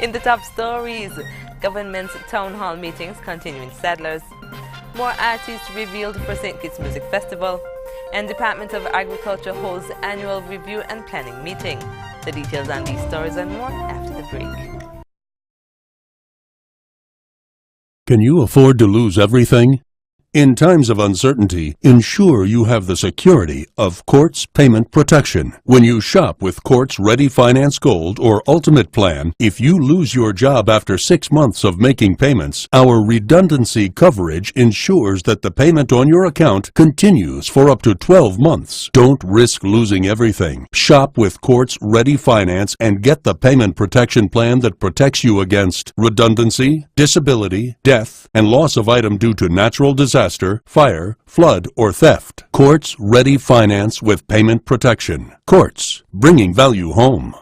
In the top stories, government's town hall meetings continue in Sadlers, more artists revealed for St. Kitts Music Festival, and Department of Agriculture holds annual review and planning meeting. The details on these stories and more after the break. Can you afford to lose everything? In times of uncertainty, ensure you have the security of Quartz Payment Protection. When you shop with Quartz Ready Finance Gold or Ultimate Plan, if you lose your job after 6 months of making payments, our redundancy coverage ensures that the payment on your account continues for up to 12 months. Don't risk losing everything. Shop with Quartz Ready Finance and get the payment protection plan that protects you against redundancy, disability, death, and loss of item due to natural disaster, fire, flood, or theft. Quartz Ready Finance with payment protection. Quartz, bringing value home.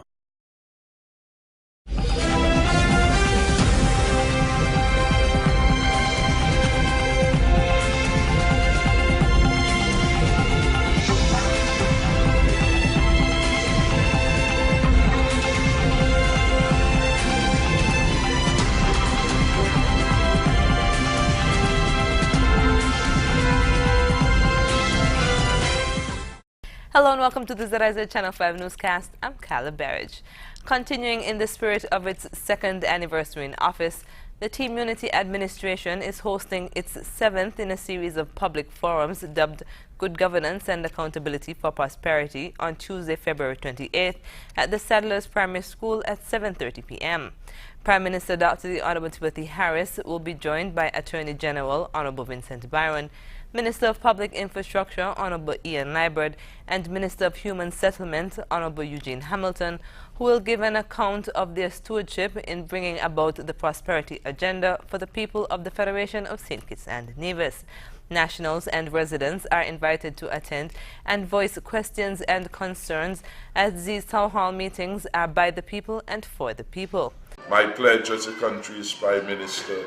Hello and welcome to the ZIZ Channel 5 newscast. I'm Carla Berridge. Continuing in the spirit of its second anniversary in office, the Team Unity administration is hosting its 7th in a series of public forums dubbed Good Governance and Accountability for Prosperity on Tuesday, February 28th at the Sadlers Primary School at 7:30 p.m. Prime Minister Dr. Honorable Timothy Harris will be joined by Attorney General Honorable Vincent Byron, Minister of Public Infrastructure Honorable Ian Liburd, and Minister of Human Settlement Honorable Eugene Hamilton, who will give an account of their stewardship in bringing about the prosperity agenda for the people of the Federation of St. Kitts and Nevis. Nationals and residents are invited to attend and voice questions and concerns, as these town hall meetings are by the people and for the people. My pledge as the country's Prime Minister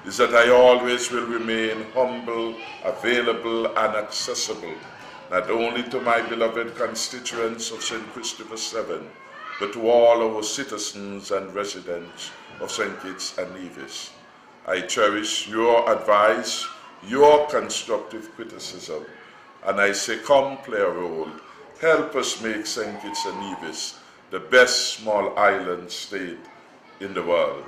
is that I always will remain humble, available and accessible, not only to my beloved constituents of St. Christopher 7, but to all our citizens and residents of St. Kitts and Nevis. I cherish your advice, your constructive criticism, and I say come play a role. Help us make St. Kitts and Nevis the best small island state in the world.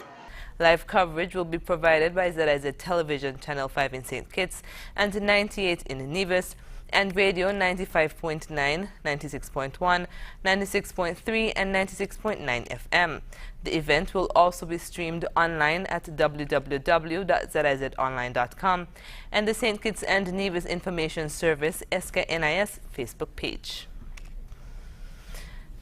Live coverage will be provided by ZIZ Television Channel 5 in St. Kitts and 98 in Nevis, and radio 95.9, 96.1, 96.3 and 96.9 FM. The event will also be streamed online at www.zizonline.com and the St. Kitts and Nevis Information Service SKNIS Facebook page.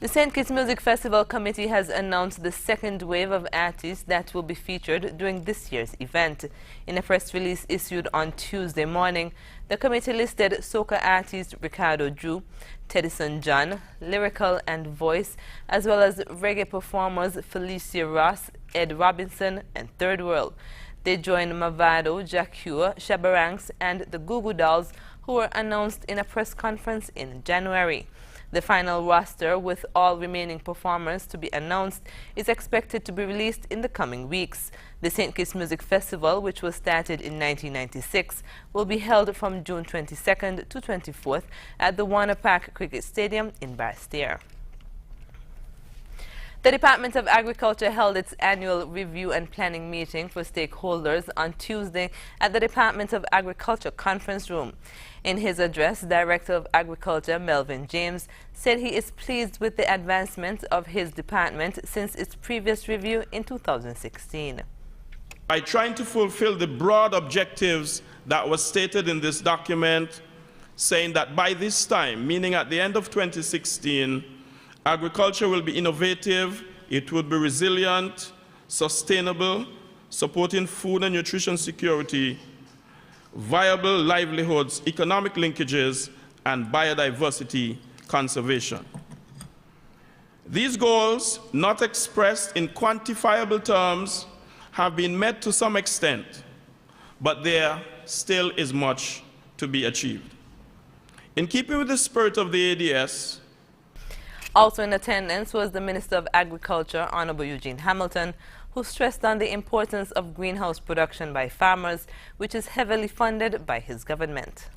The St. Kitts Music Festival Committee has announced the second wave of artists that will be featured during this year's event. In a press release issued on Tuesday morning, the committee listed soca artist Ricardo Drew, Teddison John, lyrical and voice, as well as reggae performers Felicia Ross, Ed Robinson, and Third World. They joined Mavado, Jacure, Shabarangs, and the Goo Goo Dolls, who were announced in a press conference in January. The final roster, with all remaining performers to be announced, is expected to be released in the coming weeks. The St. Kitts Music Festival, which was started in 1996, will be held from June 22nd to 24th at the Warner Park Cricket Stadium in Barstair. The Department of Agriculture held its annual review and planning meeting for stakeholders on Tuesday at the Department of Agriculture conference room. In his address, Director of Agriculture Melvin James said he is pleased with the advancement of his department since its previous review in 2016. By trying to fulfill the broad objectives that were stated in this document, saying that by this time, meaning at the end of 2016, agriculture will be innovative, it will be resilient, sustainable, supporting food and nutrition security, viable livelihoods, economic linkages, and biodiversity conservation. These goals, not expressed in quantifiable terms, have been met to some extent, but there still is much to be achieved. In keeping with the spirit of the ADS, also in attendance was the Minister of Agriculture, Honorable Eugene Hamilton, who who stressed on the importance of greenhouse production by farmers, which is heavily funded by his government.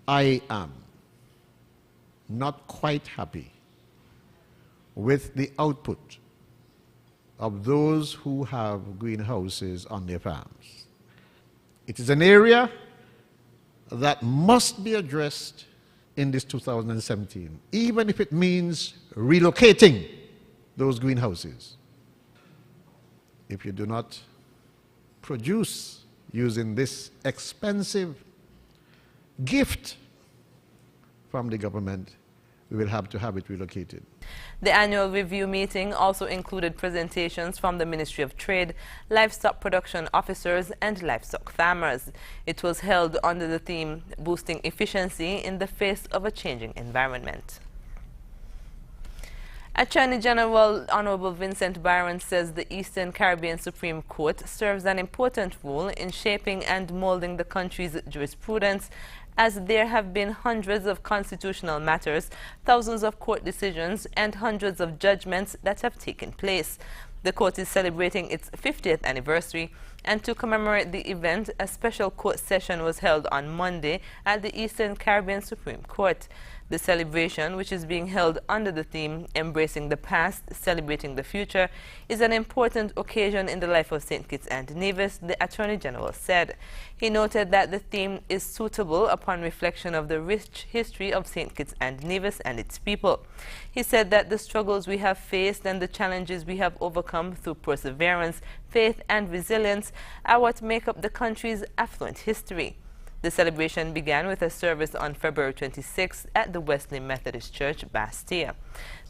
I am not quite happy with the output of those who have greenhouses on their farms. It is an area that must be addressed in this 2017, even if it means relocating those greenhouses. If you do not produce using this expensive gift from the government, we will have to have it relocated. The annual review meeting also included presentations from the Ministry of Trade, livestock production officers, and livestock farmers. It was held under the theme, Boosting Efficiency in the Face of a Changing Environment. Attorney General Honorable Vincent Byron says the Eastern Caribbean Supreme Court serves an important role in shaping and molding the country's jurisprudence, as there have been hundreds of constitutional matters, thousands of court decisions, and hundreds of judgments that have taken place. The court is celebrating its 50th anniversary, and to commemorate the event, a special court session was held on Monday at the Eastern Caribbean Supreme Court. The celebration, which is being held under the theme, Embracing the Past, Celebrating the Future, is an important occasion in the life of St. Kitts and Nevis, the Attorney General said. He noted that the theme is suitable upon reflection of the rich history of St. Kitts and Nevis and its people. He said that the struggles we have faced and the challenges we have overcome through perseverance, faith, and resilience are what make up the country's affluent history. The celebration began with a service on February 26 at the Wesley Methodist Church, Bastia.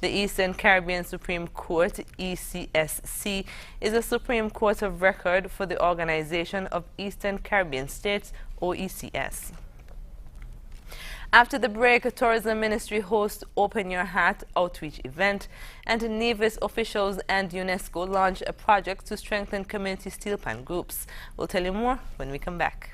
The Eastern Caribbean Supreme Court, ECSC, is a Supreme Court of record for the Organization of Eastern Caribbean States, OECS. After the break, Tourism Ministry hosts Open Your Heart outreach event, and Nevis officials and UNESCO launch a project to strengthen community steel pan groups. We'll tell you more when we come back.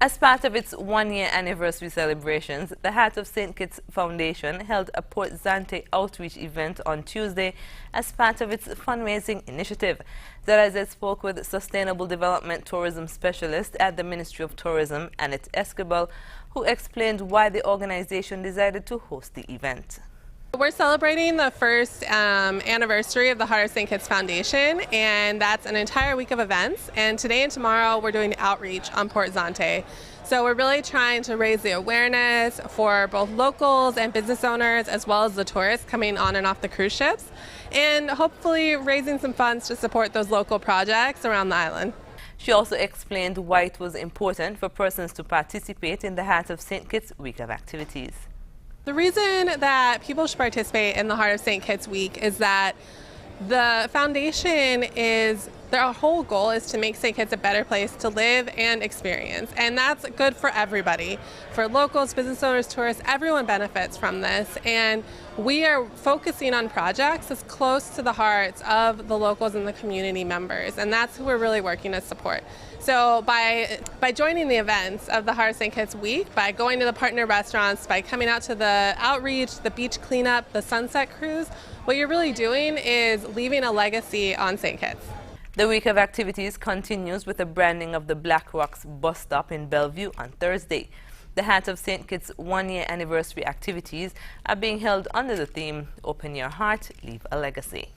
As part of its one-year anniversary celebrations, the Heart of St. Kitts Foundation held a Port Zante outreach event on Tuesday as part of its fundraising initiative. Zarazet spoke with Sustainable Development Tourism Specialist at the Ministry of Tourism, Annette Escobar, who explained why the organization decided to host the event. We're celebrating the first anniversary of the Heart of St. Kitts Foundation, and that's an entire week of events. And today and tomorrow we're doing outreach on Port Zante. So we're really trying to raise the awareness for both locals and business owners, as well as the tourists coming on and off the cruise ships, and hopefully raising some funds to support those local projects around the island. She also explained why it was important for persons to participate in the Heart of St. Kitts week of activities. The reason that people should participate in the Heart of St. Kitts Week is that the foundation their whole goal is to make St. Kitts a better place to live and experience. And that's good for everybody. For locals, business owners, tourists, everyone benefits from this. And we are focusing on projects as close to the hearts of the locals and the community members. And that's who we're really working to support. So by joining the events of the Heart of St. Kitts Week, by going to the partner restaurants, by coming out to the outreach, the beach cleanup, the sunset cruise, what you're really doing is leaving a legacy on St. Kitts. The week of activities continues with the branding of the Black Rocks bus stop in Bellevue on Thursday. The Heart of St. Kitts one-year anniversary activities are being held under the theme, Open Your Heart, Leave a Legacy.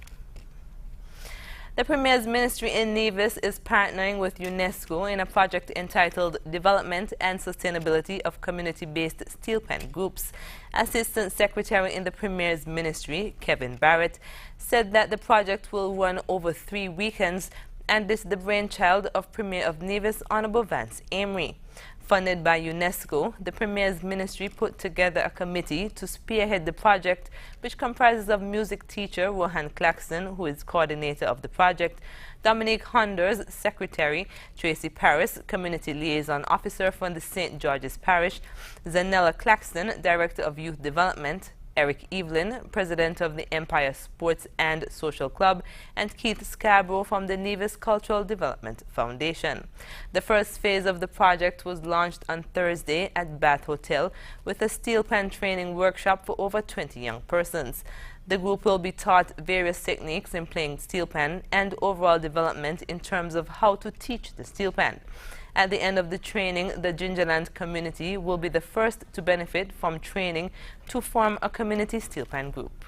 The Premier's Ministry in Nevis is partnering with UNESCO in a project entitled Development and Sustainability of Community-Based Steel Pan Groups. Assistant Secretary in the Premier's Ministry, Kevin Barrett, said that the project will run over 3 weekends, and is the brainchild of Premier of Nevis, Honorable Vance Amory. Funded by UNESCO, the Premier's Ministry put together a committee to spearhead the project, which comprises of music teacher Rohan Claxton, who is coordinator of the project, Dominique Honders, Secretary, Tracy Paris, Community Liaison Officer from the St. George's Parish, Zanella Claxton, Director of Youth Development, Eric Evelyn, President of the Empire Sports and Social Club, and Keith Scarborough from the Nevis Cultural Development Foundation. The first phase of the project was launched on Thursday at Bath Hotel with a steel pan training workshop for over 20 young persons. The group will be taught various techniques in playing steel pan and overall development in terms of how to teach the steel pan. At the end of the training, the Gingerland community will be the first to benefit from training to form a community steel pan group.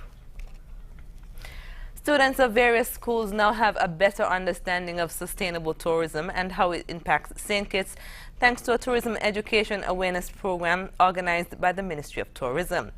Students of various schools now have a better understanding of sustainable tourism and how it impacts St. Kitts, thanks to a tourism education awareness program organized by the Ministry of Tourism.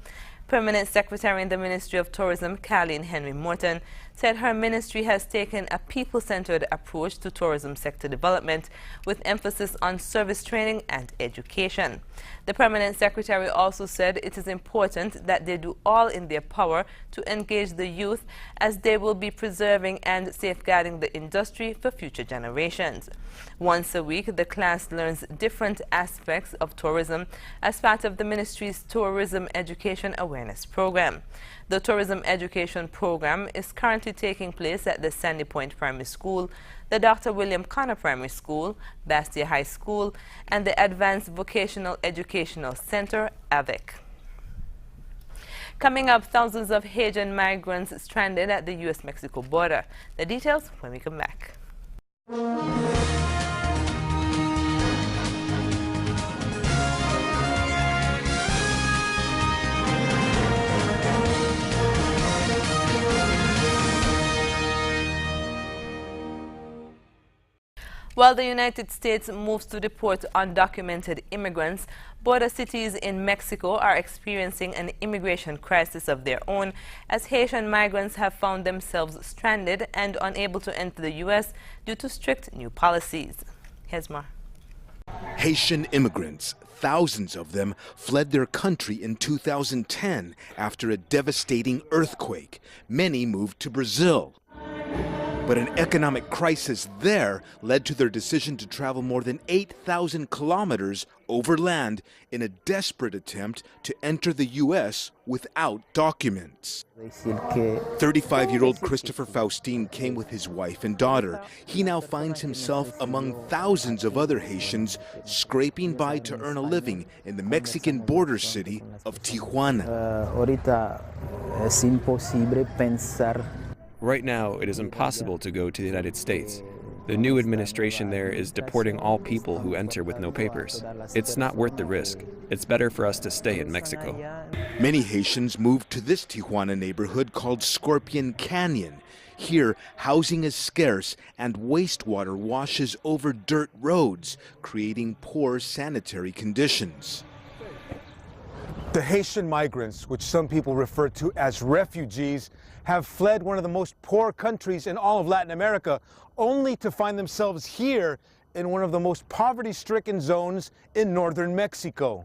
Permanent Secretary in the Ministry of Tourism, Carleen Henry Morton, said her ministry has taken a people-centered approach to tourism sector development with emphasis on service training and education. The Permanent Secretary also said it is important that they do all in their power to engage the youth, as they will be preserving and safeguarding the industry for future generations. Once a week, the class learns different aspects of tourism as part of the ministry's Tourism Education Awareness Program. The Tourism Education Program is currently taking place at the Sandy Point Primary School, the Dr. William Connor Primary School, Bastia High School, and the Advanced Vocational Educational Center, AVIC. Coming up, thousands of Haitian migrants stranded at the U.S.-Mexico border. The details when we come back. While the United States moves to deport undocumented immigrants, border cities in Mexico are experiencing an immigration crisis of their own, as Haitian migrants have found themselves stranded and unable to enter the U.S. due to strict new policies. Here's more. Haitian immigrants, thousands of them, fled their country in 2010 after a devastating earthquake. Many moved to Brazil. But an economic crisis there led to their decision to travel more than 8,000 kilometers overland in a desperate attempt to enter the U.S. without documents. 35-year-old Christopher Faustin came with his wife and daughter. He now finds himself among thousands of other Haitians scraping by to earn a living in the Mexican border city of Tijuana. Right now, it is impossible to go to the United States. The new administration there is deporting all people who enter with no papers. It's not worth the risk. It's better for us to stay in Mexico. Many Haitians moved to this Tijuana neighborhood called Scorpion Canyon. Here, housing is scarce and wastewater washes over dirt roads, creating poor sanitary conditions. The Haitian migrants, which some people refer to as refugees, have fled one of the most poor countries in all of Latin America, only to find themselves here in one of the most poverty-stricken zones in northern Mexico.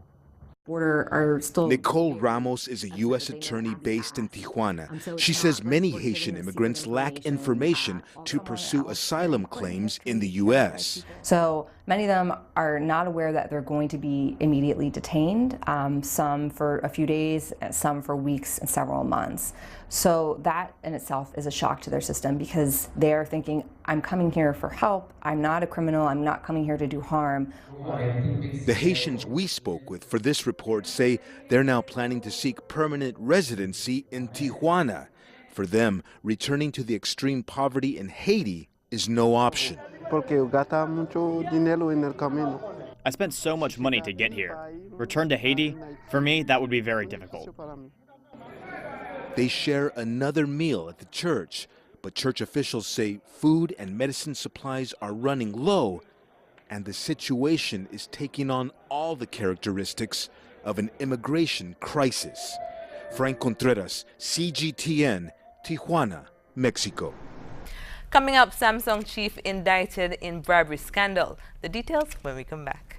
Nicole Ramos is a U.S. attorney based in Tijuana. She says many Haitian immigrants lack information to pursue asylum claims in the U.S. So many of them are not aware that they're going to be immediately detained, some for a few days, some for weeks and several months. So that in itself is a shock to their system, because they're thinking, I'm coming here for help, I'm not a criminal, I'm not coming here to do harm. The Haitians we spoke with for this report say they're now planning to seek permanent residency in Tijuana. For them, returning to the extreme poverty in Haiti is no option. I spent so much money to get here. Return to Haiti, for me, that would be very difficult. They share another meal at the church, but church officials say food and medicine supplies are running low, and the situation is taking on all the characteristics of an immigration crisis. Frank Contreras, CGTN, Tijuana, Mexico. Coming up, Samsung chief indicted in bribery scandal. The details when we come back.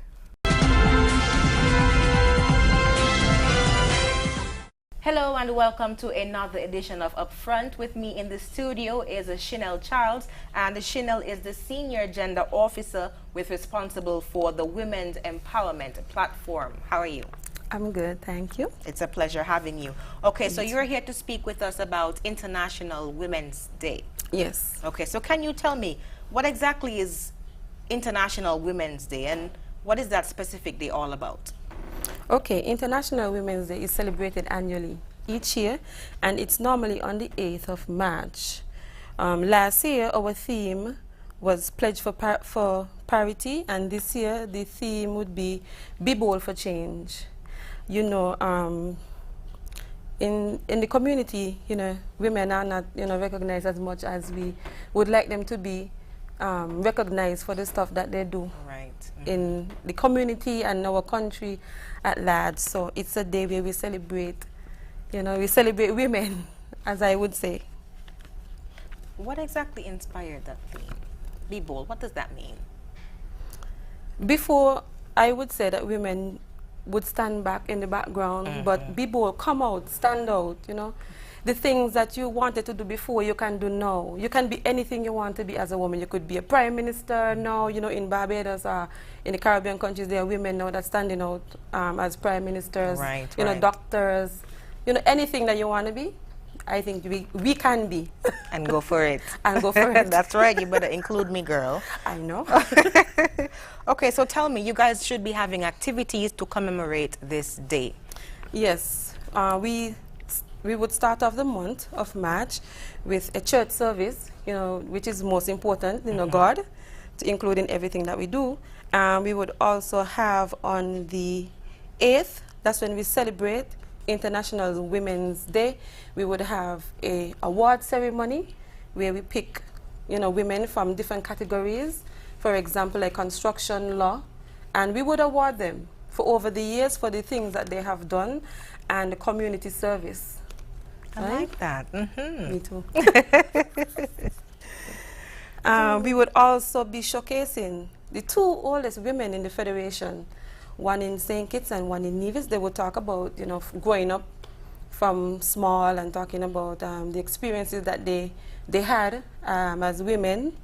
Hello and welcome to another edition of Upfront. With me in the studio is Chanel Charles, and Chanel is the Senior Gender Officer responsible for the Women's Empowerment Platform. How are you? I'm good, thank you. It's a pleasure having you. Okay, so you're here to speak with us about International Women's Day. Yes. Okay, so can you tell me what exactly is International Women's Day and what is that specific day all about? Okay, International Women's Day is celebrated annually each year, and it's normally on the 8th of March. Last year, our theme was Pledge for Parity, and this year the theme would be Bold for Change. You know, in the community, you know, women are not, you know, recognized as much as we would like them to be recognized for the stuff that they do in the community and our country at large. So it's a day where we celebrate, you know, we celebrate women, as I would say. What exactly inspired that theme? Be bold, what does that mean? Before, I would say that women would stand back in the background, but be bold, come out, stand out, you know. The things that you wanted to do before, you can do now. You can be anything you want to be as a woman. You could be a prime minister now, you know, in Barbados or in the Caribbean countries, there are women now that standing out as prime ministers, you know, doctors, you know, anything that you want to be. I think we can be. And go for it. And go for it. That's right. You better include me, girl. I know. Okay, so tell me, you guys should be having activities to commemorate this day. Yes. We would start off the month of March with a church service, you know, which is most important, you know, God, to include in everything that we do. We would also have on the 8th, that's when we celebrate International Women's Day. We would have a award ceremony where we pick, you know, women from different categories, for example, like construction, law, and we would award them for over the years for the things that they have done and the community service. I like that. Me too. We would also be showcasing the 2 oldest women in the Federation, one in St. Kitts and one in Nevis. They would talk about, you know, growing up from small and talking about the experiences that they had as women,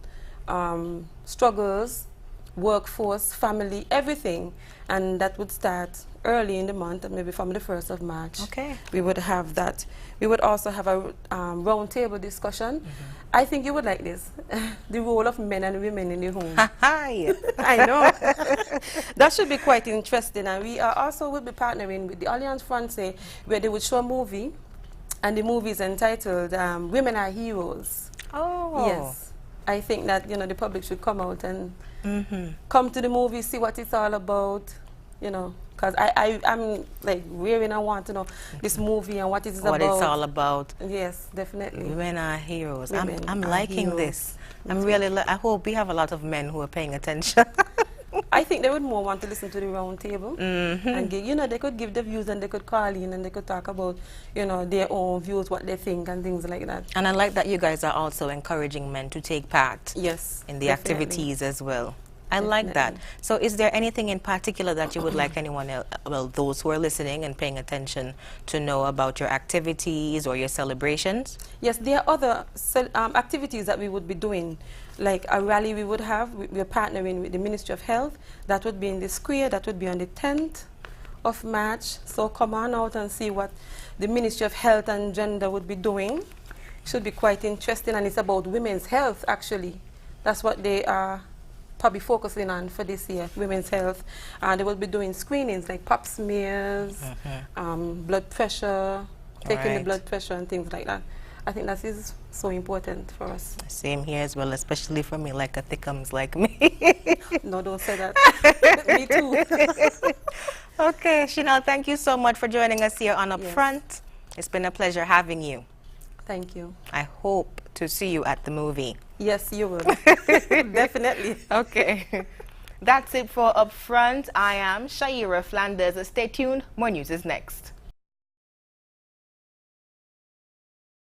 struggles, workforce, family, everything. And that would start early in the month, maybe from the 1st of March. Okay. We would have that. We would also have a round table discussion. I think you would like this. The role of men and women in the home. Hi. I know. That should be quite interesting. And we also will be partnering with the Alliance Francaise, where they would show a movie, and the movie is entitled Women Are Heroes. Oh. Yes. I think that, you know, the public should come out and come to the movie, see what it's all about, you know, because I'm like really, I want to know this movie and what it is about. What it's all about. Yes, definitely. Women are heroes. Women I'm are liking heroes. this. I'm really, I hope we have a lot of men who are paying attention. I think they would more want to listen to the round table and give, you know, they could give their views and they could call in and they could talk about, you know, their own views, what they think and things like that. And I like that you guys are also encouraging men to take part in the definitely. activities as well. I like that. So is there anything in particular that you would like anyone else, well, those who are listening and paying attention, to know about your activities or your celebrations? Yes, there are other activities that we would be doing, like a rally we would have. We're partnering with the Ministry of Health. That would be in the square. That would be on the 10th of March. So come on out and see what the Ministry of Health and Gender would be doing. Should be quite interesting, and it's about women's health, actually. That's what they are probably focusing on for this year, women's health. They will be doing screenings like pap smears, blood pressure, taking the blood pressure and things like that. I think that is so important for us. Same here as well, especially for me, like a thickums like me. No, don't say that. Me too. Okay, Chanel, thank you so much for joining us here on Upfront. It's been a pleasure having you. Thank you. I hope to see you at the movie. Yes, you will. Definitely. Okay. That's it for Upfront. I am Shaira Flanders. Stay tuned. More news is next.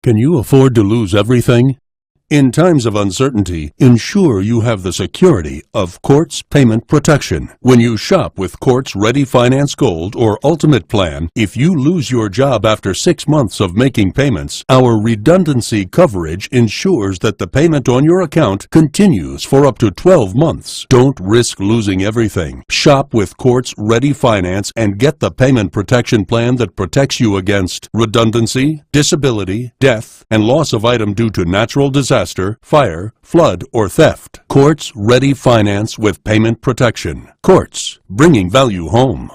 Can you afford to lose everything? In times of uncertainty, ensure you have the security of Quartz Payment Protection. When you shop with Quartz Ready Finance Gold or Ultimate Plan, if you lose your job after 6 months of making payments, our redundancy coverage ensures that the payment on your account continues for up to 12 months. Don't risk losing everything. Shop with Quartz Ready Finance and get the payment protection plan that protects you against redundancy, disability, death, and loss of item due to natural disaster, fire, flood, or theft. Quartz Ready Finance with payment protection. Quartz, bringing value home.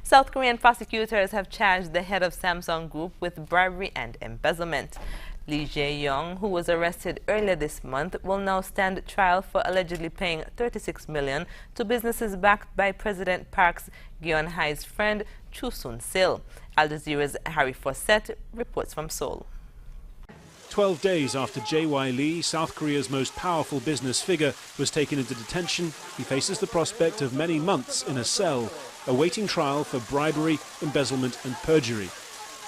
South Korean prosecutors have charged the head of Samsung Group with bribery and embezzlement. Lee Jae-young, who was arrested earlier this month, will now stand trial for allegedly paying $36 million to businesses backed by President Park's Geun-hye's friend Chu Soon-sil. Al Jazeera's Harry Fawcett reports from Seoul. 12 days after Jae Lee, South Korea's most powerful business figure, was taken into detention, he faces the prospect of many months in a cell, awaiting trial for bribery, embezzlement and perjury.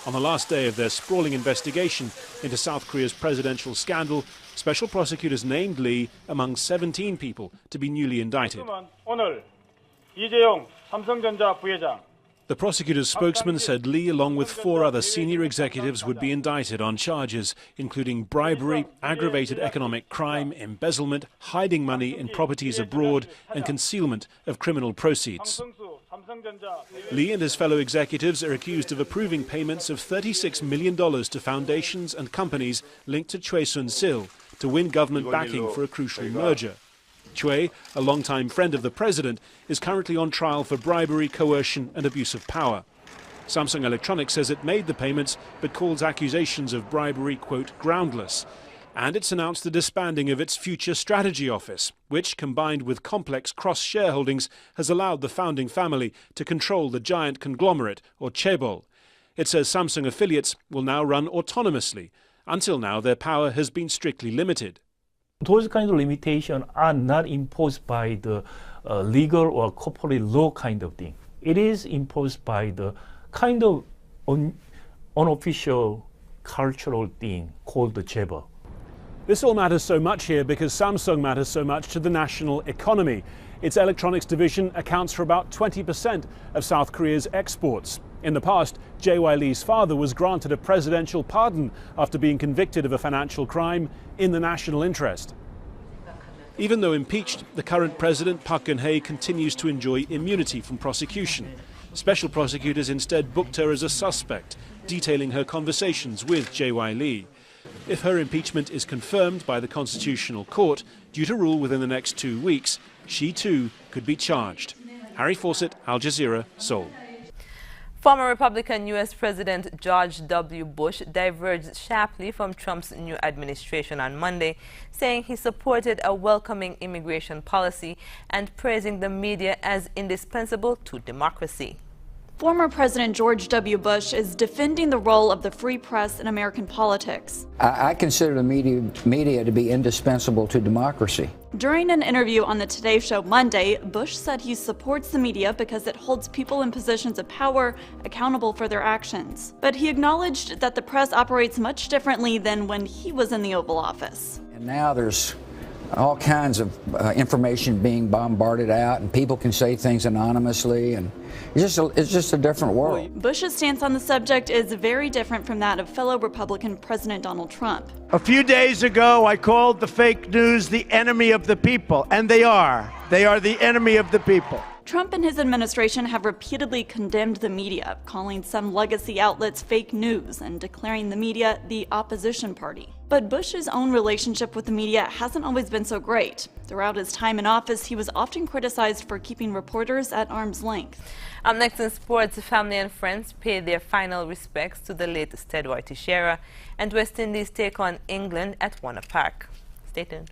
On the last day of their sprawling investigation into South Korea's presidential scandal, special prosecutors named Lee among 17 people to be newly indicted. The prosecutor's spokesman said Lee, along with 4 other senior executives, would be indicted on charges including bribery, aggravated economic crime, embezzlement, hiding money in properties abroad, and concealment of criminal proceeds. Lee and his fellow executives are accused of approving payments of $36 million to foundations and companies linked to Choi Soon-sil to win government backing for a crucial merger. Choi, a longtime friend of the president, is currently on trial for bribery, coercion and abuse of power. Samsung Electronics says it made the payments but calls accusations of bribery, quote, groundless. And it's announced the disbanding of its Future Strategy Office, which, combined with complex cross-shareholdings, has allowed the founding family to control the giant conglomerate, or chaebol. It says Samsung affiliates will now run autonomously. Until now, their power has been strictly limited. Those kind of limitations are not imposed by the legal or corporate law kind of thing. It is imposed by the kind of unofficial cultural thing called the chaebol. This all matters so much here because Samsung matters so much to the national economy. Its electronics division accounts for about 20% of South Korea's exports. In the past, Jae Lee's father was granted a presidential pardon after being convicted of a financial crime in the national interest. Even though impeached, the current president, Park Geun-hye, continues to enjoy immunity from prosecution. Special prosecutors instead booked her as a suspect, detailing her conversations with Jae Lee. If her impeachment is confirmed by the Constitutional Court, due to rule within the next 2 weeks, she too could be charged. Harry Fawcett, Al Jazeera, Seoul. Former Republican U.S. President George W. Bush diverged sharply from Trump's new administration on Monday, saying he supported a welcoming immigration policy and praising the media as indispensable to democracy. Former President George W. Bush is defending the role of the free press in American politics. I consider the media to be indispensable to democracy. During an interview on the Today Show Monday, Bush said he supports the media because it holds people in positions of power accountable for their actions. But he acknowledged that the press operates much differently than when he was in the Oval Office. And now there's all kinds of information being bombarded out, and people can say things anonymously, and it's just a different world. Bush's stance on the subject is very different from that of fellow Republican President Donald Trump. A few days ago, I called the fake news the enemy of the people, and they are. They are the enemy of the people. Trump and his administration have repeatedly condemned the media, calling some legacy outlets fake news and declaring the media the opposition party. But Bush's own relationship with the media hasn't always been so great. Throughout his time in office, he was often criticized for keeping reporters at arm's length. Up next in sports, family and friends pay their final respects to the late Stedward Teixeira, and West Indies take on England at Warner Park. Stay tuned.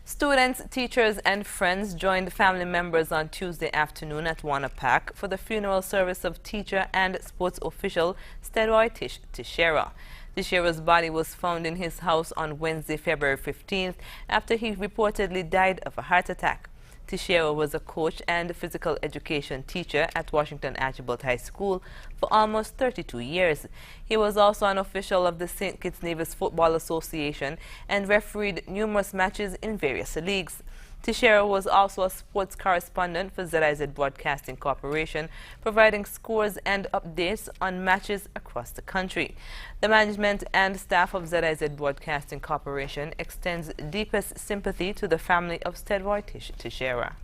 Students, teachers and friends joined family members on Tuesday afternoon at Warner Park for the funeral service of teacher and sports official Stedward Teixeira. Teixeira's body was found in his house on Wednesday, February 15th after he reportedly died of a heart attack. Teixeira was a coach and physical education teacher at Washington Archibald High School for almost 32 years. He was also an official of the St. Kitts Nevis Football Association and refereed numerous matches in various leagues. Teixeira was also a sports correspondent for ZIZ Broadcasting Corporation, providing scores and updates on matches across the country. The management and staff of ZIZ Broadcasting Corporation extends deepest sympathy to the family of Stedroy Teixeira.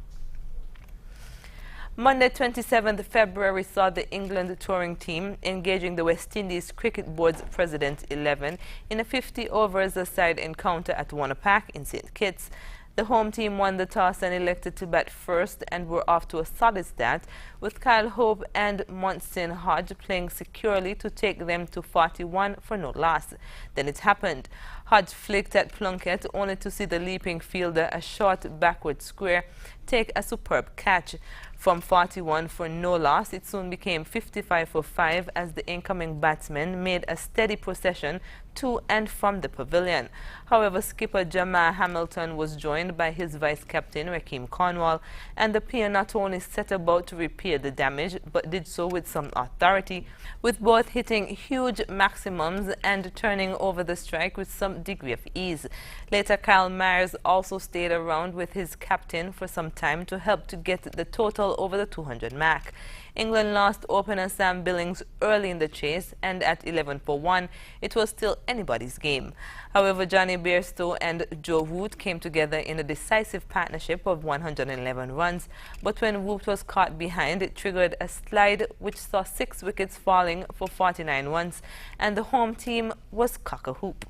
Monday, 27th February saw the England touring team engaging the West Indies Cricket Board's President 11 in a 50 overs a-side encounter at Wonapac in St. Kitts. The home team won the toss and elected to bat first and were off to a solid start, with Kyle Hope and Monson Hodge playing securely to take them to 41 for no loss. Then it happened. Hodge flicked at Plunkett only to see the leaping fielder, a short backward square, take a superb catch. From 41 for no loss, it soon became 55 for 5 as the incoming batsmen made a steady procession to and from the pavilion. However, skipper Jamal Hamilton was joined by his vice-captain Rakeem Cornwall, and the pair not only set about to repair the damage, but did so with some authority, with both hitting huge maximums and turning over the strike with some degree of ease. Later, Kyle Myers also stayed around with his captain for some time to help to get the total over the 200 mark. England lost opener Sam Billings early in the chase, and at 11 for 1, it was still anybody's game. However, Johnny Bairstow and Joe Woot came together in a decisive partnership of 111 runs, but when Woot was caught behind, it triggered a slide which saw 6 wickets falling for 49 runs, and the home team was cock-a-hoop.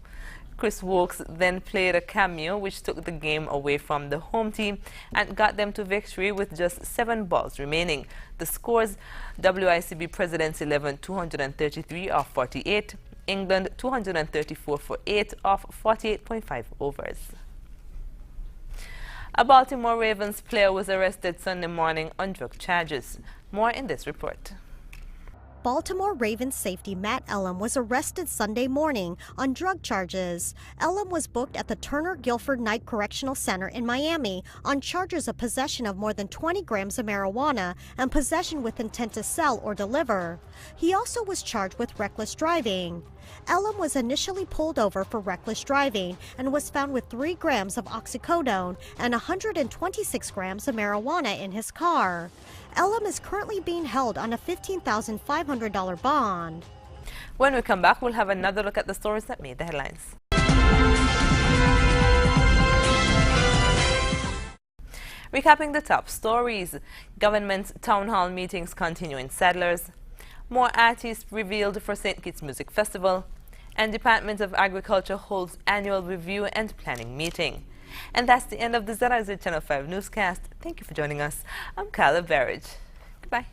Chris Wokes then played a cameo which took the game away from the home team and got them to victory with just 7 balls remaining. The scores: WICB Presidents 11 233 off 48, England 234 for 8 off 48.5 overs. A Baltimore Ravens player was arrested Sunday morning on drug charges. More in this report. Baltimore Ravens safety Matt Elam was arrested Sunday morning on drug charges. Elam was booked at the Turner Guilford Night Correctional Center in Miami on charges of possession of more than 20 grams of marijuana and possession with intent to sell or deliver. He also was charged with reckless driving. Elam was initially pulled over for reckless driving and was found with 3 grams of oxycodone and 126 grams of marijuana in his car. Elam is currently being held on a $15,500 bond. When we come back, we'll have another look at the stories that made the headlines. Recapping the top stories: government town hall meetings continue in Sadlers, more artists revealed for St. Kitts Music Festival, and Department of Agriculture holds annual review and planning meeting. And that's the end of the ZIZ Channel 5 newscast. Thank you for joining us. I'm Carla Berridge. Goodbye.